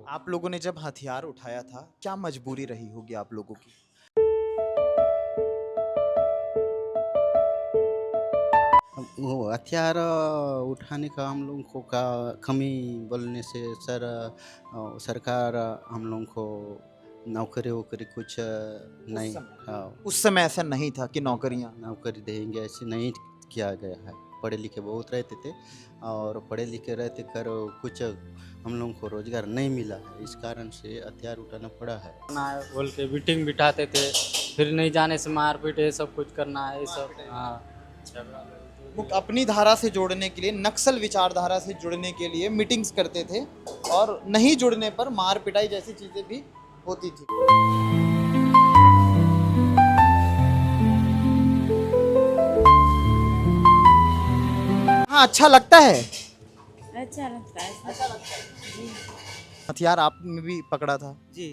आप लोगों ने जब हथियार उठाया था, क्या मजबूरी रही होगी आप लोगों की? वो हथियार उठाने का हम लोगों को का कमी बोलने से सर सरकार हम लोगों को नौकरी वोकरी कुछ उस नहीं। समय हाँ, उस समय ऐसा नहीं था कि नौकरियां। नौकरी देंगे ऐसे नहीं किया गया है। पढ़े लिखे बहुत रहते थे और पढ़े लिखे रहते कर कुछ हम लोगों को रोजगार नहीं मिला है, इस कारण से हथियार उठाना पड़ा है। करना है बोल के मीटिंग बिठाते थे, फिर नहीं जाने से मारपीट ये सब कुछ करना है, ये सब हाँ। अपनी धारा से जोड़ने के लिए, नक्सल विचारधारा से जुड़ने के लिए मीटिंग्स करते थे और नहीं जुड़ने पर मार पिटाई जैसी चीजें भी होती थी। हाँ, अच्छा लगता है। अच्छा लगता है। जी। हथियार आपने भी पकड़ा था? जी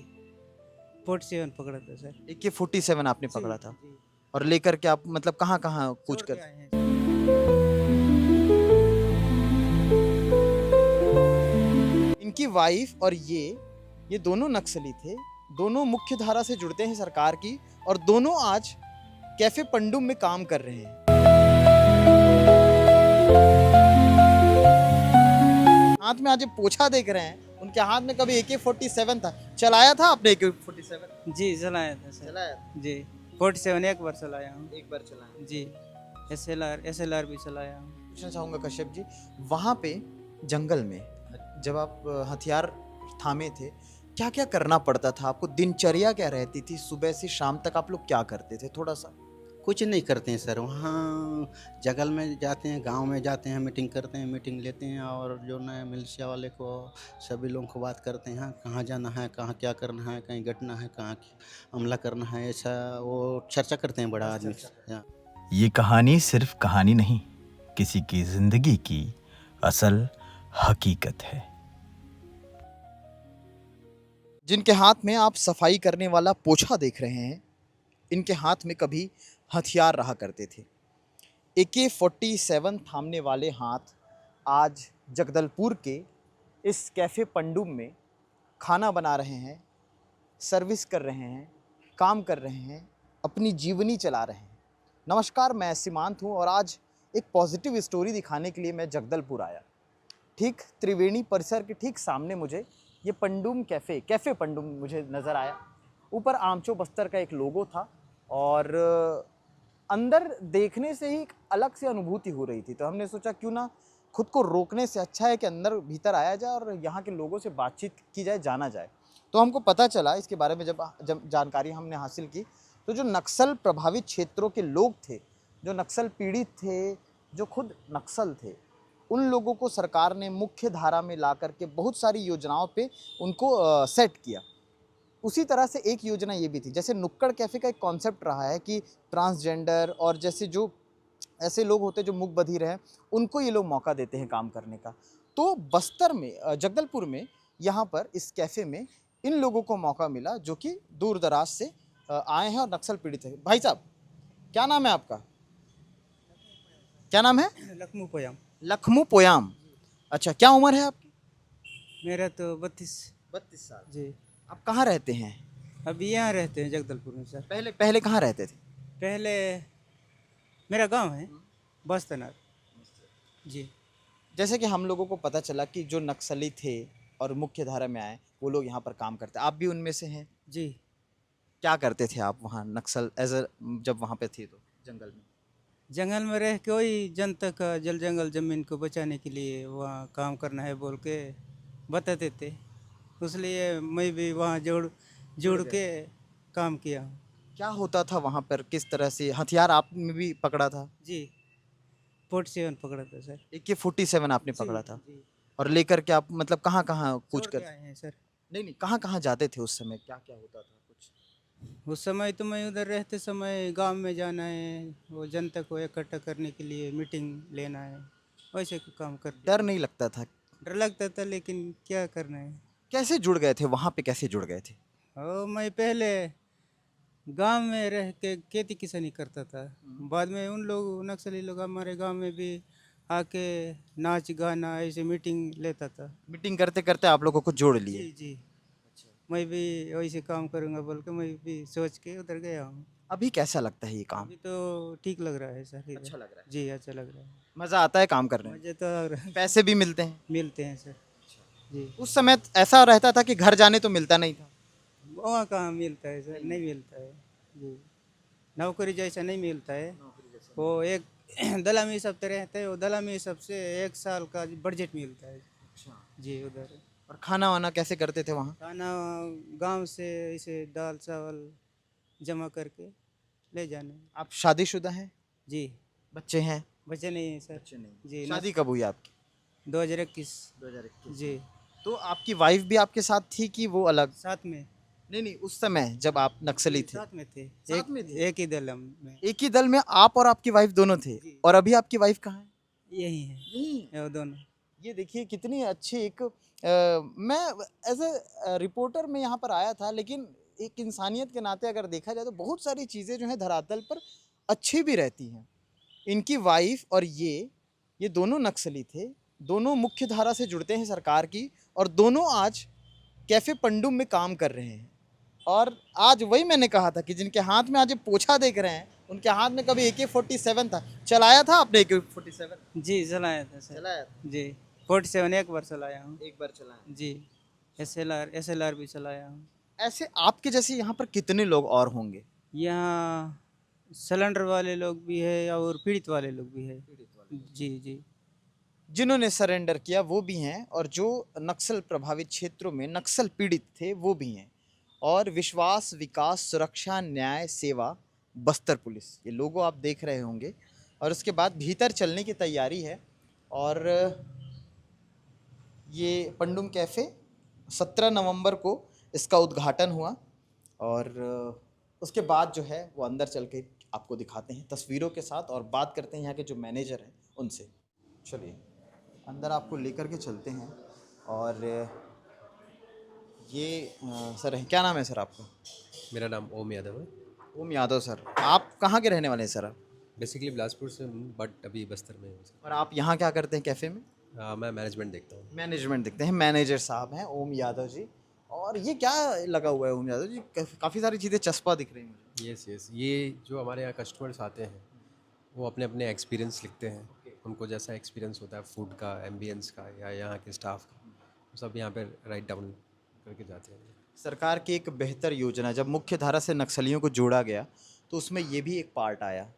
47 पकड़ा था सर। AK-47 आपने जी, पकड़ा था जी। और लेकर के आप मतलब कहाँ कहाँ कूच छोड़ के कर? आए हैं। इनकी वाइफ और ये दोनों नक्सली थे, दोनों मुख्य धारा से जुड़ते हैं सरकार की और दोनों आज कैफे पंडुम में काम कर रहे हैं। हाथ में आज ये पोछा देख रहे हैं, उनके हाथ में कभी AK-47 था। चलाया था आपने AK-47? जी चलाया था सर। चलाया था। जी 47 एक बार चलाया हूँ। एक बार चलाया। जी SLR भी चलाया हूँ। पूछना चाहूंगा कश्यप जी, वहां पे जंगल में जब आप हथियार थामे थे, क्या क्या करना पड़ता था आपको? दिनचर्या क्या रहती थी? सुबह से शाम तक आप लोग क्या करते थे? थोड़ा सा। कुछ नहीं करते हैं सर, वहाँ जंगल में जाते हैं, गांव में जाते हैं, मीटिंग करते हैं, मीटिंग लेते हैं और जो नए मिलिशिया वाले को सभी लोगों को बात करते हैं कहाँ जाना है, कहाँ क्या करना है, कहीं घटना है, कहाँ हमला करना है, ऐसा वो चर्चा करते हैं बड़ा आदमी से। ये कहानी सिर्फ कहानी नहीं, किसी की जिंदगी की असल हकीकत है। जिनके हाथ में आप सफाई करने वाला पोछा देख रहे हैं, इनके हाथ में कभी हथियार रहा करते थे। AK-47 थामने वाले हाथ आज जगदलपुर के इस कैफ़े पंडुम में खाना बना रहे हैं, सर्विस कर रहे हैं, काम कर रहे हैं, अपनी जीवनी चला रहे हैं। नमस्कार, मैं सीमांत हूँ और आज एक पॉजिटिव स्टोरी दिखाने के लिए मैं जगदलपुर आया। ठीक त्रिवेणी परिसर के ठीक सामने मुझे ये पंडुम कैफ़े पंडुम मुझे नज़र आया। ऊपर आमचो बस्तर का एक लोगो था और अंदर देखने से ही एक अलग सी अनुभूति हो रही थी, तो हमने सोचा क्यों ना खुद को रोकने से अच्छा है कि अंदर भीतर आया जाए और यहाँ के लोगों से बातचीत की जाए, जाना जाए। तो हमको पता चला इसके बारे में, जब जानकारी हमने हासिल की, तो जो नक्सल प्रभावित क्षेत्रों के लोग थे, जो नक्सल पीड़ित थे, जो खुद नक्सल थे, उन लोगों को सरकार ने मुख्य धारा में ला करके बहुत सारी योजनाओं पे उनको सेट किया। उसी तरह से एक योजना ये भी थी, जैसे नुक्कड़ कैफ़े का एक कॉन्सेप्ट रहा है कि ट्रांसजेंडर और जैसे जो ऐसे लोग होते हैं जो मूक बधिर हैं, उनको ये लोग मौका देते हैं काम करने का। तो बस्तर में जगदलपुर में यहाँ पर इस कैफ़े में इन लोगों को मौका मिला जो कि दूर दराज से आए हैं और नक्सल पीड़ित हैं। भाई साहब, क्या नाम है आपका? क्या नाम है? लखनऊ पोयाम। लखमू पोयाम। अच्छा, क्या उम्र है आपकी? मेरा तो 32। 32 साल। जी आप कहाँ रहते हैं? अभी यहाँ रहते हैं जगदलपुर में सर। पहले पहले कहाँ रहते थे? पहले मेरा गांव है बस्तनार। जी जैसे कि हम लोगों को पता चला कि जो नक्सली थे और मुख्य धारा में आए, वो लोग यहाँ पर काम करते, आप भी उनमें से हैं? जी क्या करते थे आप वहाँ नक्सल जब वहाँ पे थे तो जंगल में? जंगल में रह के वही जनता का जल जंगल ज़मीन को बचाने के लिए वहाँ काम करना है बोल के बताते थे, इसलिए मैं भी वहाँ जुड़ गए। के काम किया हूँ। क्या होता था वहाँ पर? किस तरह से हथियार आपने भी पकड़ा था? जी 47 पकड़ा था सर। AK-47 आपने जी, पकड़ा था जी और लेकर के आप मतलब कहाँ कहाँ कूच छोड़ कर? के आए हैं सर। नहीं नहीं, कहाँ कहाँ जाते थे उस समय? क्या क्या होता था कुछ? उस समय तो मैं उधर रहते समय गांव में जाना है, वो जनता को इकट्ठा करने के लिए मीटिंग लेना है, वैसे का काम कर डर नहीं लगता था? डर लगता था लेकिन क्या करना है। कैसे जुड़ गए थे वहाँ पे? कैसे जुड़ गए थे? और मैं पहले गांव में रह के खेती किसानी करता था, बाद में उन लोग नक्सली लोग हमारे गांव में भी आके नाच गाना ऐसे मीटिंग लेता था। मीटिंग करते करते आप लोगों को जोड़ लिए। जी जी, मैं भी वैसे काम करूँगा बोल के मैं भी सोच के उधर गया हूँ। अभी कैसा लगता है ये काम? अभी तो ठीक लग रहा है सर इधर। अच्छा लग रहा है। जी अच्छा लग रहा है, मज़ा आता है काम करने में? मुझे तो लग रहा है। पैसे भी मिलते हैं? मिलते हैं सर। जी, उस समय ऐसा रहता था कि घर जाने तो मिलता नहीं था। वहाँ कहाँ मिलता है सर, नहीं मिलता है। जी, नौकरी जैसा नहीं मिलता है। वो एक दलामी सब तो रहते हैं, वो दलामी सब से 1 साल का बजट मिलता है। जी उधर और खाना वाना कैसे करते थे वहाँ? खाना गांव से ऐसे दाल चावल जमा करके ले जाने। आप शादीशुदा हैं? जी, बच्चे हैं? बचे नहीं है सर। जी, शादी कब हुई आपकी? 2021। 2021। जी, तो आपकी वाइफ भी आपके साथ थी कि वो अलग? साथ में। नहीं नहीं, उस समय जब आप नक्सली थे। साथ में थे। साथ में थे? एक ही दल में। एक ही दल में आप और आपकी वाइफ दोनों थे? जी। और अभी आपकी वाइफ कहाँ है? यही है, वो दोनों। ये देखिए कितनी अच्छी एक मैं एज ए रिपोर्टर में यहाँ पर आया था, लेकिन एक इंसानियत के नाते अगर देखा जाए तो बहुत सारी चीज़ें जो हैं धरातल पर अच्छी भी रहती हैं। इनकी वाइफ और ये दोनों नक्सली थे, दोनों मुख्य धारा से जुड़ते हैं सरकार की, और दोनों आज कैफ़े पंडुम में काम कर रहे हैं। और आज वही मैंने कहा था कि जिनके हाथ में आज ये पोछा देख रहे हैं, उनके हाथ में कभी AK-47 था। चलाया था आपने AK-47? जी चलाया था सर। चलाया था। जी, 47 एक बार चलाया हूँ। एक बार चलाया। जी, SLR भी चलाया हूँ। ऐसे आपके जैसे यहाँ पर कितने लोग और होंगे? यहाँ सिलेंडर वाले लोग भी है और पीड़ित वाले लोग भी है। जी जी, जिन्होंने सरेंडर किया वो भी हैं, और जो नक्सल प्रभावित क्षेत्रों में नक्सल पीड़ित थे वो भी हैं। और विश्वास, विकास, सुरक्षा, न्याय, सेवा, बस्तर पुलिस, ये लोगो आप देख रहे होंगे। और उसके बाद भीतर चलने की तैयारी है। और ये पंडुम कैफ़े 17 नवंबर को इसका उद्घाटन हुआ, और उसके बाद जो है वो अंदर चल के आपको दिखाते हैं तस्वीरों के साथ, और बात करते हैं यहाँ के जो मैनेजर हैं उनसे। चलिए अंदर आपको लेकर के चलते हैं। और ये सर क्या नाम है सर आपका? मेरा नाम ओम यादव है। ओम यादव सर, आप कहाँ के रहने वाले हैं सर? आप बेसिकली बिलासपुर से हूँ बट अभी बस्तर में हूँ। और आप यहाँ क्या करते हैं कैफ़े में? मैं मैनेजमेंट देखता हूँ। मैनेजमेंट देखते हैं। मैनेजर साहब हैं ओम यादव जी। और ये क्या लगा हुआ है ओम यादव जी? काफ़ी सारी चीज़ें चस्पा दिख रही हैं मुझे। यस, ये जो हमारे यहाँ कस्टमर्स आते हैं वो अपने अपने एक्सपीरियंस लिखते हैं। उनको जैसा एक्सपीरियंस होता है फूड का, एम्बियंस का या यहाँ के स्टाफ का, वो सब यहाँ पे राइट डाउन करके जाते हैं। सरकार की एक बेहतर योजना, जब मुख्य धारा से नक्सलियों को जोड़ा गया तो उसमें ये भी एक पार्ट आया।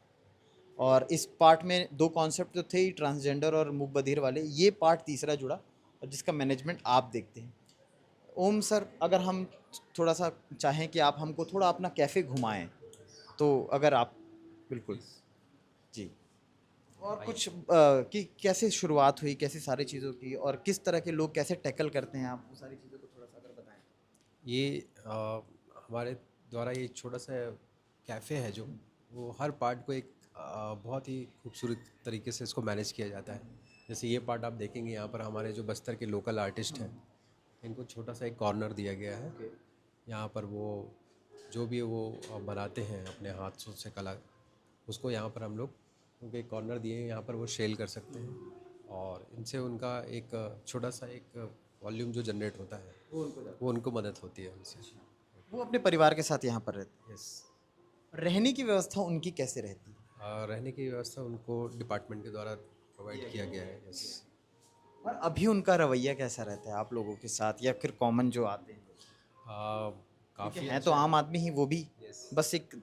और इस पार्ट में 2 कॉन्सेप्ट तो थे ही, ट्रांसजेंडर और मूक बधिर वाले। ये पार्ट तीसरा जुड़ा, और जिसका मैनेजमेंट आप देखते हैं। ओम सर, अगर हम थोड़ा सा चाहें कि आप हमको थोड़ा अपना कैफ़े घुमाएं, तो अगर आप बिल्कुल जी। और कुछ कि कैसे शुरुआत हुई, कैसे सारी चीज़ों की, और किस तरह के लोग कैसे टैकल करते हैं, आप वो सारी चीज़ों को थोड़ा सा अगर बताएं। ये हमारे द्वारा ये छोटा सा कैफ़े है जो वो हर पार्ट को एक बहुत ही खूबसूरत तरीके से इसको मैनेज किया जाता है। जैसे ये पार्ट आप देखेंगे, यहाँ पर हमारे जो बस्तर के लोकल आर्टिस्ट हैं इनको छोटा सा एक कॉर्नर दिया गया है। यहाँ पर वो जो भी वो बनाते हैं अपने हाथों से कला, उसको यहाँ पर हम लोग उनको एक कॉर्नर दिए हैं, यहाँ पर वो सेल कर सकते हैं। और इनसे उनका एक छोटा सा एक वॉल्यूम जो जनरेट होता है वो उनको मदद होती है उनसे। वो अपने परिवार के साथ यहाँ पर रहते यस। हैं। रहने की व्यवस्था उनकी कैसे रहती है? रहने की व्यवस्था उनको डिपार्टमेंट के द्वारा प्रोवाइड किया गया है। यस। और अभी उनका रवैया कैसा रहता है आप लोगों के साथ, या फिर कॉमन जो आते हैं? काफ़ी हैं तो आम आदमी ही वो भी, Yes. बस एक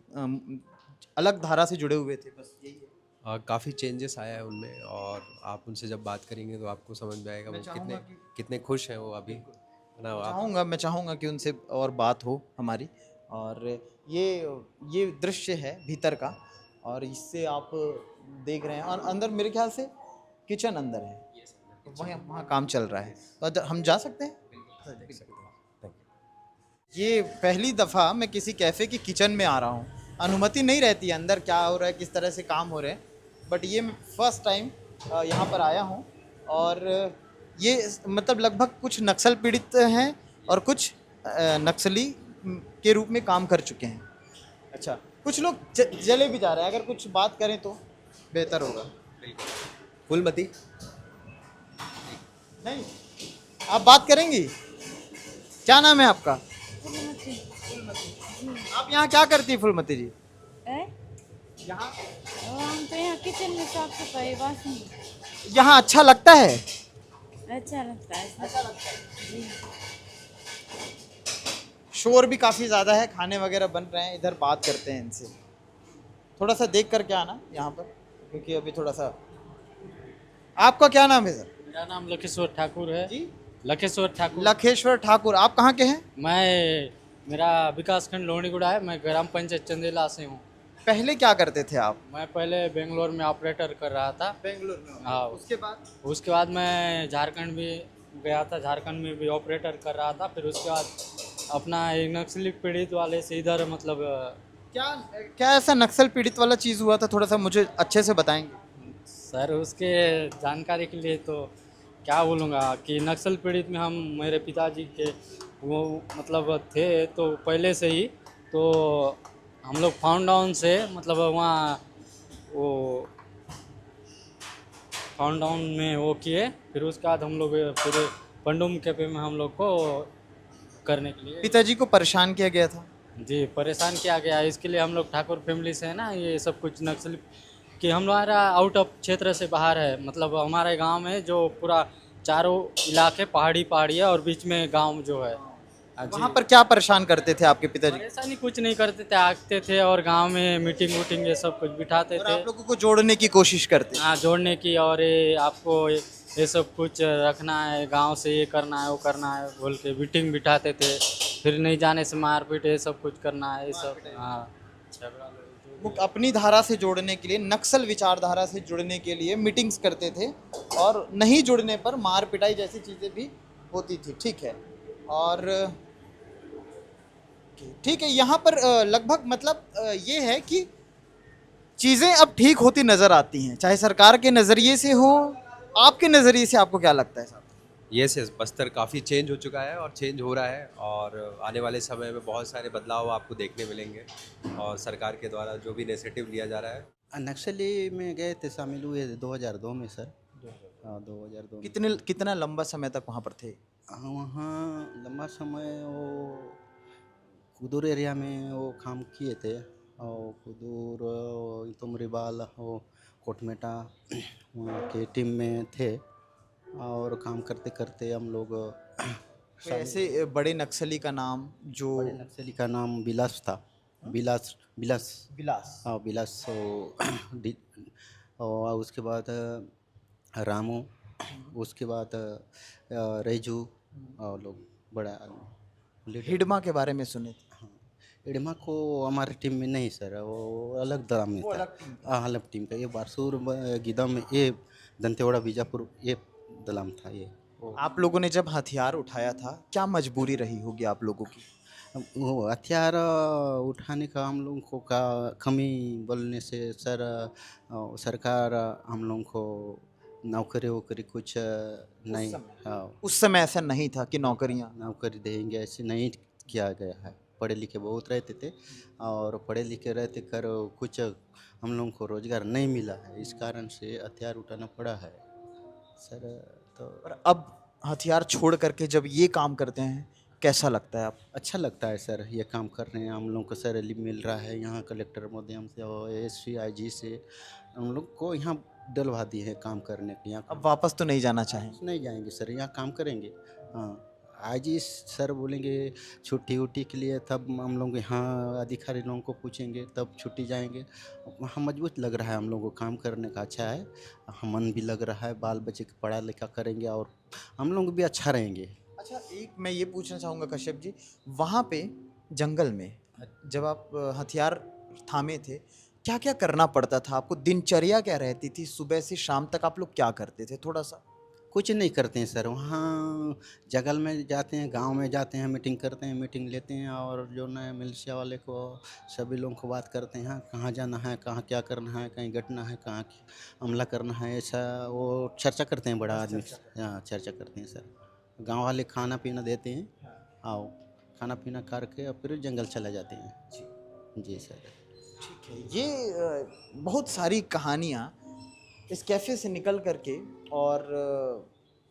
अलग धारा से जुड़े हुए थे, बस यही है। काफ़ी चेंजेस आया है उनमें, और आप उनसे जब बात करेंगे तो आपको समझ में आएगा वो कितने खुश हैं वो अभी, है ना। मैं चाहूँगा कि उनसे और बात हो हमारी। और ये दृश्य है भीतर का, और इससे आप देख रहे हैं। और अंदर मेरे ख्याल से किचन अंदर है, वहाँ काम चल रहा है, तो हम जा सकते हैं? ये पहली दफ़ा मैं किसी कैफ़े की किचन में आ रहा हूँ। अनुमति नहीं रहती है अंदर क्या हो रहा है, किस तरह से काम हो रहे हैं, बट ये मैं फर्स्ट टाइम यहाँ पर आया हूँ। और ये मतलब लगभग कुछ नक्सल पीड़ित हैं और कुछ नक्सली के रूप में काम कर चुके हैं। अच्छा, कुछ लोग जले भी जा रहे हैं, अगर कुछ बात करें तो बेहतर होगा। फूलमती। नहीं, आप बात करेंगी? क्या नाम है आपका? फूलमती। आप यहाँ क्या करती है फूलमती जी? है? यहाँ हम तो यहाँ किचन में साफ सफाई बासन। यहाँ अच्छा लगता है? अच्छा लगता है जी। शोर भी काफ़ी ज़्यादा है, खाने वगैरह बन रहे हैं, इधर बात करते हैं इनसे। थोड़ा सा देख करके आना यहाँ पर, क्योंकि अभी थोड़ा सा। आपका क्या नाम है सर? मेरा नाम लखेश्वर ठाकुर है। जी, लखेश्वर ठाकुर। लखेश्वर ठाकुर। आप कहाँ के हैं? मेरा विकास खंड लोहनीगुड़ा है। मैं ग्राम पंचायत चंदेला से हूँ। पहले क्या करते थे आप? मैं पहले बेंगलोर में ऑपरेटर कर रहा था। बेंगलोर में। हाँ। उसके बाद मैं झारखंड भी गया था, झारखंड में भी ऑपरेटर कर रहा था। फिर उसके बाद अपना एक नक्सली पीड़ित वाले से इधर मतलब क्या क्या ऐसा नक्सल पीड़ित वाला चीज़ हुआ था, थोड़ा सा मुझे अच्छे से बताएंगे? सर उसके जानकारी के लिए तो क्या बोलूँगा कि नक्सल पीड़ित में हम मेरे पिताजी के वो मतलब थे तो पहले से ही, तो हम लोग फाउंड डाउन से मतलब वहाँ वो फाउंड डाउन में वो किए। फिर उसके बाद हम लोग फिर पंडुम कैफे में हम लोग को करने के लिए पिताजी को परेशान किया गया था? जी परेशान किया गया। इसके लिए हम लोग ठाकुर फैमिली से है ना, ये सब कुछ नक्सल कि हमारा आउट ऑफ क्षेत्र से बाहर है। मतलब हमारे गांव में जो पूरा चारों इलाके पहाड़ी है और बीच में गांव जो है। हाँ जी। वहाँ पर क्या परेशान करते थे आपके पिताजी? परेशानी कुछ नहीं करते थे, आते थे और गांव में मीटिंग वूटिंग ये सब कुछ बिठाते और थे। आप लोगों को जोड़ने की कोशिश करते? हाँ जोड़ने की, और ये आपको ये सब कुछ रखना है, गांव से ये करना है वो करना है बोल के मीटिंग बिठाते थे। फिर नहीं जाने से मारपीट ये सब कुछ करना है, ये सब। हाँ झगड़ा वो अपनी धारा से जोड़ने के लिए, नक्सल विचारधारा से जुड़ने के लिए मीटिंग्स करते थे, और नहीं जुड़ने पर मार पिटाई जैसी चीज़ें भी होती थी। ठीक है। और ठीक है, यहाँ पर लगभग मतलब ये है कि चीज़ें अब ठीक होती नज़र आती हैं, चाहे सरकार के नज़रिए से हो। आपके नज़रिए से आपको क्या लगता है साहब? यस यस, बस्तर काफ़ी चेंज हो चुका है और चेंज हो रहा है, और आने वाले समय में बहुत सारे बदलाव आपको देखने मिलेंगे, और सरकार के द्वारा जो भी इनिशिएटिव लिया जा रहा है। नक्सली में गए थे, शामिल हुए 2002 में सर। हाँ 2002 में। कितना लंबा समय तक वहाँ पर थे? वहाँ लंबा समय वो कुदूर एरिया में वो काम किए थे, और कुदूर तुमरीबाल वो कोटमेटा वहाँ के टीम में थे, और काम करते करते हम लोग कोई ऐसे बड़े नक्सली का नाम जो? बड़े नक्सली का नाम बिलास था। बिलास बिलास बिलास। हाँ बिलास। और उसके बाद रामू, उसके बाद रेजू, और लोग बड़ा आदमी। हिडमा के बारे में सुने थे? हाँ, इडमा को हमारे टीम में नहीं सर, वो अलग दल में था। हाँ अलग टीम का। ये बारसूर गिदम, ये दंतेवाड़ा बीजापुर, ये दलाम था ये। आप लोगों ने जब हथियार उठाया था, क्या मजबूरी रही होगी आप लोगों की? वो हथियार उठाने का हम लोगों को का कमी बोलने से सर, सरकार हम लोगों को नौकरी वोकरी कुछ नहीं। हाँ उस समय ऐसा नहीं था कि नौकरियां? नौकरी देंगे ऐसे नहीं किया गया है। पढ़े लिखे बहुत रहते थे, और पढ़े लिखे रहते कर कुछ हम लोगों को रोजगार नहीं मिला है, इस कारण से हथियार उठाना पड़ा है सर। तो और अब हथियार छोड़ करके जब ये काम करते हैं, कैसा लगता है आप? अच्छा लगता है सर, ये काम कर रहे हैं हम लोग को सर, रिलीफ मिल रहा है यहाँ कलेक्टर माध्यम से और एसपी आईजी से हम लोग को यहाँ डलवा दिए हैं काम करने के। यहाँ अब वापस तो नहीं जाना चाहें? नहीं जाएंगे सर, यहाँ काम करेंगे। हाँ आईजी सर बोलेंगे छुट्टी उट्टी के लिए, तब हम लोग यहाँ अधिकारी लोगों को पूछेंगे तब छुट्टी जाएंगे। वहाँ मजबूत लग रहा है हम लोगों को, काम करने का अच्छा है, मन भी लग रहा है, बाल बच्चे की पढ़ा लिखा करेंगे और हम लोग भी अच्छा रहेंगे। अच्छा, एक मैं ये पूछना चाहूँगा कश्यप जी, वहाँ पे जंगल में जब आप हथियार थामे थे, क्या क्या करना पड़ता था आपको? दिनचर्या क्या रहती थी? सुबह से शाम तक आप लोग क्या करते थे? थोड़ा सा। कुछ नहीं करते हैं सर, वहाँ जंगल में जाते हैं, गांव में जाते हैं, मीटिंग करते हैं, मीटिंग लेते हैं, और जो नए मिलिशिया वाले को सभी लोगों को बात करते हैं कहाँ जाना है, कहाँ क्या करना है, कहीं घटना है, कहाँ हमला करना है, ऐसा वो चर्चा करते हैं। बड़ा आदमी हाँ चर्चा करते हैं सर। गांव वाले खाना पीना देते हैं, आओ खाना पीना करके और फिर जंगल चला जाते हैं। जी सर। ठीक है। ये बहुत सारी कहानियाँ इस कैफ़े से निकल करके और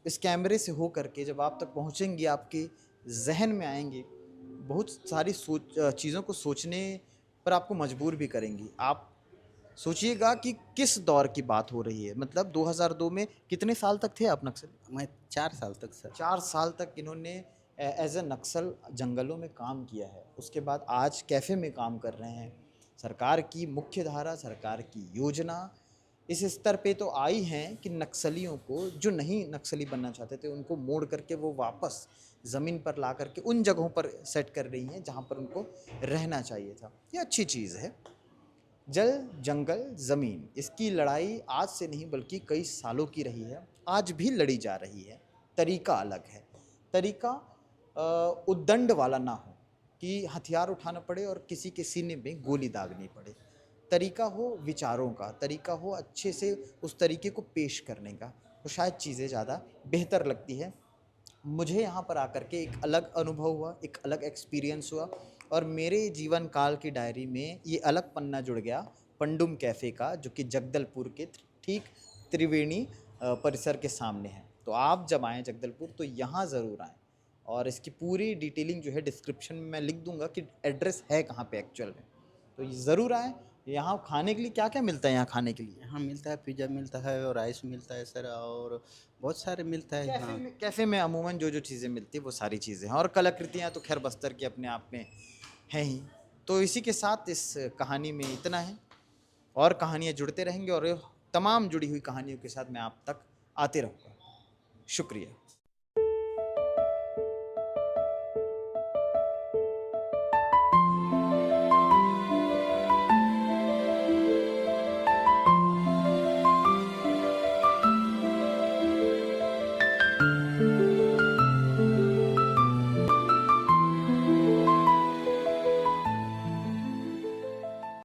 इस कैमरे से हो करके जब आप तक पहुँचेंगी, आपके जहन में आएंगे, बहुत सारी चीज़ों को सोचने पर आपको मजबूर भी करेंगी। आप सोचिएगा कि किस दौर की बात हो रही है। मतलब 2002 में कितने साल तक थे आप नक्सल? मैं 4 साल तक सर। 4 साल तक इन्होंने एज ए नक्सल जंगलों में काम किया है। उसके बाद आज कैफ़े में काम कर रहे हैं। सरकार की मुख्य धारा, सरकार की योजना इस स्तर पे तो आई हैं कि नक्सलियों को, जो नहीं नक्सली बनना चाहते थे, उनको मोड़ करके वो वापस ज़मीन पर ला करके उन जगहों पर सेट कर रही हैं जहाँ पर उनको रहना चाहिए था। ये अच्छी चीज़ है। जल, जंगल, ज़मीन, इसकी लड़ाई आज से नहीं बल्कि कई सालों की रही है, आज भी लड़ी जा रही है। तरीका अलग है। तरीका उद्दंड वाला ना हो कि हथियार उठाना पड़े और किसी के सीने में गोली दागनी पड़े। तरीका हो विचारों का, तरीका हो अच्छे से उस तरीके को पेश करने का, तो शायद चीज़ें ज़्यादा बेहतर लगती है। मुझे यहाँ पर आकर के एक अलग अनुभव हुआ, एक अलग एक्सपीरियंस हुआ और मेरे जीवन काल की डायरी में ये अलग पन्ना जुड़ गया पंडुम कैफ़े का, जो कि जगदलपुर के ठीक त्रिवेणी परिसर के सामने है। तो आप जब आएँ जगदलपुर तो यहाँ ज़रूर आएँ और इसकी पूरी डिटेलिंग जो है डिस्क्रिप्शन में मैं लिख दूँगा कि एड्रेस है कहाँ पे एक्चुअल में। तो ज़रूर आएँ। यहाँ खाने के लिए क्या क्या मिलता है यहाँ खाने के लिए? यहाँ मिलता है पिज़्ज़ा मिलता है और राइस मिलता है सर, और बहुत सारे मिलता है यहाँ। कैफ़े में अमूमन जो जो चीज़ें मिलती है वो सारी चीज़ें हैं और कलाकृतियाँ तो खैर बस्तर की अपने आप में हैं ही। तो इसी के साथ इस कहानी में इतना है और कहानियाँ जुड़ते रहेंगे और तमाम जुड़ी हुई कहानियों के साथ मैं आप तक आते रहूँगा। शुक्रिया।